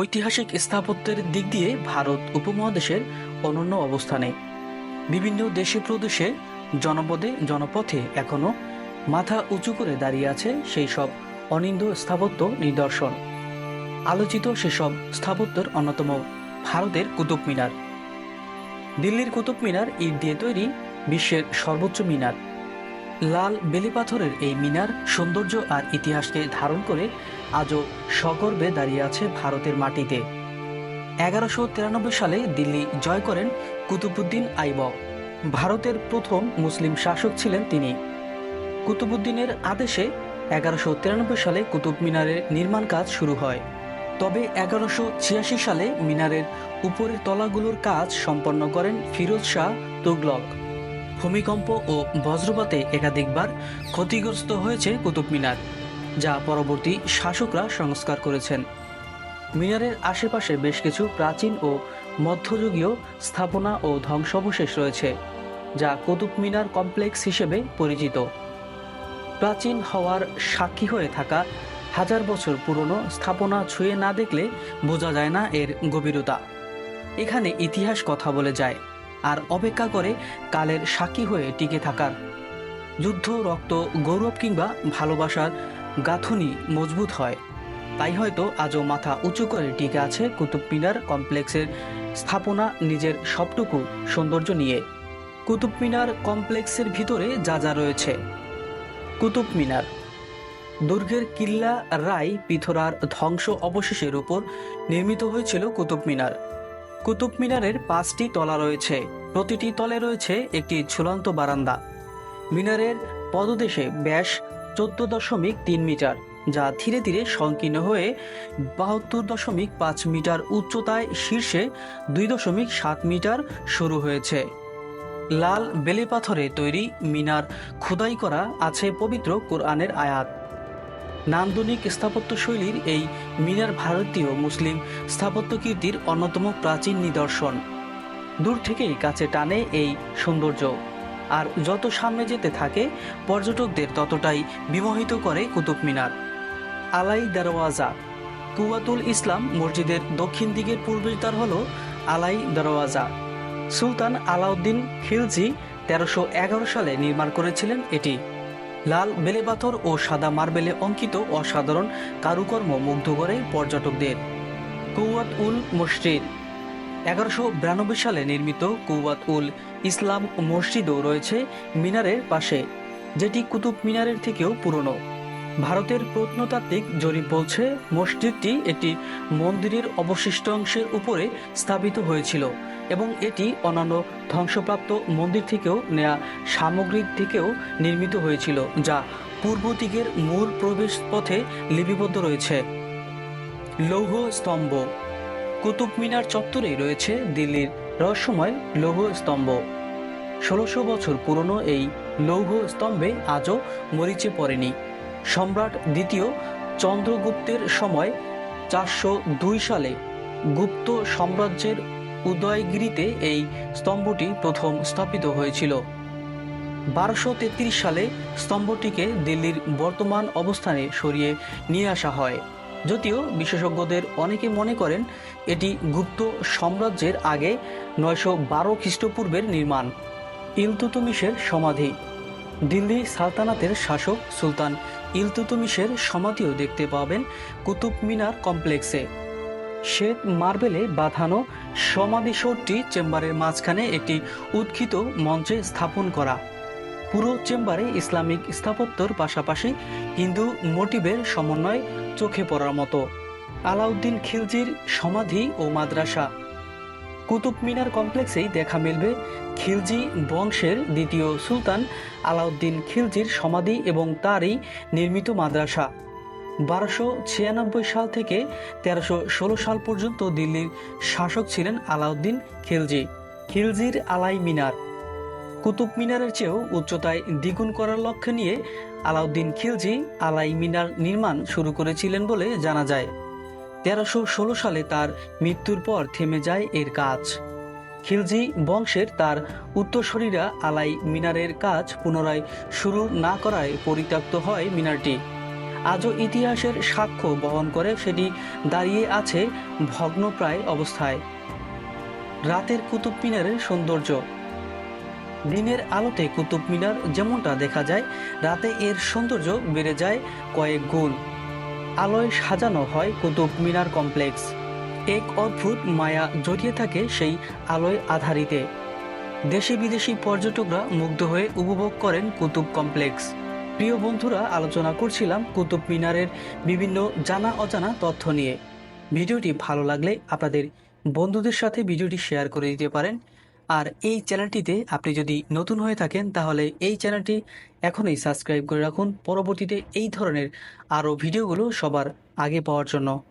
ঐতিহাসিক স্থাপত্যের দিক দিয়ে ভারত উপমহাদেশের অনন্য অবস্থানে। বিভিন্ন দেশে প্রদেশে জনপদে জনপথে এখনো মাথা উঁচু করে দাঁড়িয়ে আছে সেই সব অনিন্দ্য স্থাপত্য নিদর্শন। আলোচিত সেসব স্থাপত্যের অন্যতম ভারতের কুতুব মিনার। দিল্লির কুতুব মিনার ইট দিয়ে তৈরি বিশ্বের সর্বোচ্চ মিনার। লাল বেলে পাথরের এই মিনার সৌন্দর্য আর ইতিহাসকে ধারণ করে আজও সগর্বে দাঁড়িয়ে আছে ভারতের মাটিতে। 1193 সালে দিল্লি জয় করেন কুতুবউদ্দিন আইবক। ভারতের প্রথম মুসলিম শাসক ছিলেন তিনি। কুতুবউদ্দিনের আদেশে 1193 সালে কুতুব মিনারের নির্মাণ কাজ শুরু হয়। তবে 1186 সালে মিনারের উপরের তলাগুলোর কাজ সম্পন্ন করেন ফিরোজ শাহ তুগলক। ভূমিকম্প ও বজ্রপাতে একাধিকবার ক্ষতিগ্রস্ত হয়েছে কুতুব মিনার, যা পরবর্তী শাসকরা সংস্কার করেছেন। মিনারের আশেপাশে বেশ কিছু প্রাচীন ও মধ্যযুগীয় স্থাপনা ও ধ্বংসাবশেষ রয়েছে, যা কুতুব মিনার কমপ্লেক্স হিসেবে পরিচিত। প্রাচীন হওয়ার সাক্ষী হয়ে থাকা হাজার বছর পুরনো স্থাপনা ছুঁয়ে না দেখলে বোঝা যায় না এর গভীরতা। এখানে ইতিহাস কথা বলে যায় আর অপেক্ষা করে কালের সাক্ষী হয়ে টিকে থাকার। যুদ্ধ, রক্ত, গৌরব কিংবা ভালোবাসার গাঁথুনি মজবুত হয়। তাই হয়তো আজও মাথা উঁচু করে টিকে আছে কুতুব মিনার কমপ্লেক্সের স্থাপনা নিজের সবটুকু সৌন্দর্য নিয়ে। কুতুব মিনার কমপ্লেক্সের ভিতরে যা যা রয়েছে। কুতুব মিনার দুর্গের কিল্লা রায় পিথোরার ধ্বংস অবশেষের উপর নির্মিত হয়েছিল কুতুব মিনার। কুতুব মিনারের 5টি তলা রয়েছে, প্রতিটি তলে রয়েছে একটি ঝুলন্ত বারান্দা। মিনারের পদদেশে ব্যাস 14.3 মিটার, যা ধীরে ধীরে সংকীর্ণ হয়ে 72.5 মিটার উচ্চতায়, শীর্ষে 2.7 মিটার সরু হয়েছে। লাল বেলে পাথরে তৈরি মিনার খোদাই করা আছে পবিত্র কোরআনের আয়াত। নান্দনিক স্থাপত্য শৈলীর এই মিনার ভারতীয় মুসলিম স্থাপত্য কীর্তির অন্যতম প্রাচীন নিদর্শন। দূর থেকেই কাছে টানে এই সৌন্দর্য, আর যত সামনে যেতে থাকে পর্যটকদের ততটাই বিমোহিত করে কুতুব মিনার। আলাই দরওয়াজা কুওয়াতুল ইসলাম মসজিদের দক্ষিণ দিকের প্রবেশদ্বার হল আলাই দরওয়াজা। সুলতান আলাউদ্দিন খিলজি 1311 সালে নির্মাণ করেছিলেন এটি। লাল বেলে পাথর ও সাদা মার্বেলে অঙ্কিত অসাধারণ কারুকর্ম মুগ্ধ করে পর্যটকদের। কুওয়াত উল মসজিদ 1192 সালে নির্মিত কুওয়াত উল ইসলাম মসজিদও রয়েছে মিনারের পাশে, যেটি কুতুব মিনারের থেকেও পুরনো। ভারতের প্রত্নতাত্ত্বিক জরিপ বলছে মসজিদটি একটি মন্দিরের অবশিষ্ট অংশের উপরে স্থাপিত হয়েছিল এবং এটি অন্যান্য ধ্বংসপ্রাপ্ত মন্দির থেকেও নেয়া সামগ্রী থেকেও নির্মিত হয়েছিল, যা পূর্ব দিকের মূল প্রবেশ পথে লিপিবদ্ধ রয়েছে। লৌহ স্তম্ভ কুতুব মিনার চত্বরেই রয়েছে দিল্লির রহস্যময় লৌহ স্তম্ভ। 1600 বছর পুরনো এই লৌহ স্তম্ভে আজও মরিচে পড়েনি। সম্রাট দ্বিতীয় চন্দ্রগুপ্তের সময় 402 সালে গুপ্ত সাম্রাজ্যের উদয়গিরিতে এই স্তম্ভটি প্রথম স্থাপিত হয়েছিল। 1233 সালে স্তম্ভটিকে দিল্লির বর্তমান অবস্থানে সরিয়ে নিয়ে আসা হয়, যদিও বিশেষজ্ঞদের অনেকে মনে করেন এটি গুপ্ত সাম্রাজ্যের আগে 912 খ্রিস্টপূর্বের নির্মাণ। ইলতুৎমিশের সমাধি দিল্লি সালতানাতের শাসক সুলতান ইলতুৎমিশের সমাধিও দেখতে পাবেন কুতুব মিনার কমপ্লেক্সে। শ্বেত মার্বেলে বাঁধানো সমাধিসৌধটি চেম্বারের মাঝখানে একটি উৎক্ষিপ্ত মঞ্চে স্থাপন করা। পুরো চেম্বারে ইসলামিক স্থাপত্যের পাশাপাশি হিন্দু মোটিভের সমন্বয় চোখে পড়ার মতো। আলাউদ্দিন খিলজির সমাধি ও মাদ্রাসা কুতুব মিনার কমপ্লেক্সেই দেখা মিলবে খিলজি বংশের দ্বিতীয় সুলতান আলাউদ্দিন খিলজির সমাধি এবং তারই নির্মিত মাদ্রাসা। 1296 সাল থেকে 1316 সাল পর্যন্ত দিল্লির শাসক ছিলেন আলাউদ্দিন খিলজি। খিলজির আলাই মিনার কুতুব মিনারের চেয়েও উচ্চতায় দ্বিগুণ করার লক্ষ্য নিয়ে আলাউদ্দিন খিলজি আলাই মিনার নির্মাণ শুরু করেছিলেন বলে জানা যায়। 1316 সালে তার মৃত্যুর পর থেমে যায় এর কাজ। খিলজি বংশের তার উত্তরসূরিরা আলাই মিনারের কাজ পুনরায় শুরু না করায় পরিত্যক্ত হয় মিনারটি। আজও ইতিহাসের সাক্ষ্য বহন করে, সেটি দাঁড়িয়ে আছে ভগ্নপ্রায় অবস্থায়। রাতের কুতুব মিনারের সৌন্দর্য। দিনের আলোতে কুতুব মিনার যেমনটা দেখা যায়, রাতে এর সৌন্দর্য বেড়ে যায় কয়েক গুণ। আলোয় সাজানো হয় কুতুব মিনার কমপ্লেক্স। এক অদ্ভুত মায়া জড়িয়ে থাকে সেই আলোয় আধারিতে। দেশি বিদেশি পর্যটকরা মুগ্ধ হয়ে উপভোগ করেন কুতুব কমপ্লেক্স। প্রিয় বন্ধুরা, আলোচনা করছিলাম কুতুব মিনারের বিভিন্ন জানা অজানা তথ্য নিয়ে। ভিডিওটি ভালো লাগলে আপনাদের বন্ধুদের সাথে ভিডিওটি শেয়ার করে দিতে পারেন। আর এই চ্যানেলটিতে আপনি যদি নতুন হয়ে থাকেন তাহলে এই চ্যানেলটি এখনই সাবস্ক্রাইব করে রাখুন, পরবর্তীতে এই ধরনের আরও ভিডিওগুলো সবার আগে পাওয়ার জন্য।